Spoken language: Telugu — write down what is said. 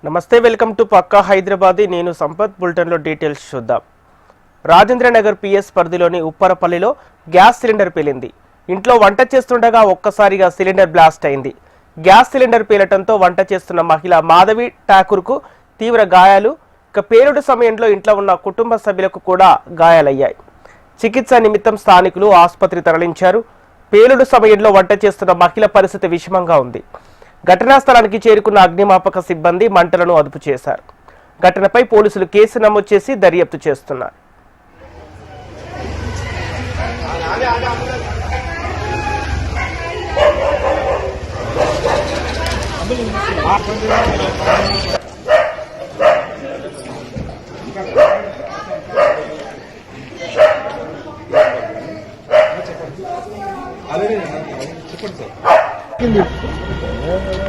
నమస్తే, వెల్కమ్ టు పక్కా హైదరాబాద్. నేను సంపత్. బులెటిన్లో డీటెయిల్స్ చూద్దాం. రాజేంద్రనగర్ పిఎస్ పరిధిలోని ఉప్పరపల్లిలో గ్యాస్ సిలిండర్ పేలింది. ఇంట్లో వంట చేస్తుండగా ఒక్కసారిగా సిలిండర్ బ్లాస్ట్ అయింది. గ్యాస్ సిలిండర్ పేలటంతో వంట చేస్తున్న మహిళ మాధవి ఠాకూర్కు తీవ్ర గాయాలు. ఇక పేలుడు సమయంలో ఇంట్లో ఉన్న కుటుంబ సభ్యులకు కూడా గాయాలయ్యాయి. చికిత్స నిమిత్తం స్థానికులు ఆసుపత్రి తరలించారు. పేలుడు సమయంలో వంట చేస్తున్న మహిళ పరిస్థితి విషమంగా ఉంది. ఘటనా స్థలానికి చేరుకున్న అగ్నిమాపక సిబ్బంది మంటలను అదుపు చేశారు. ఘటనపై పోలీసులు కేసు నమోదు చేసి దర్యాప్తు చేస్తున్నారు. చెప్పండి సార్.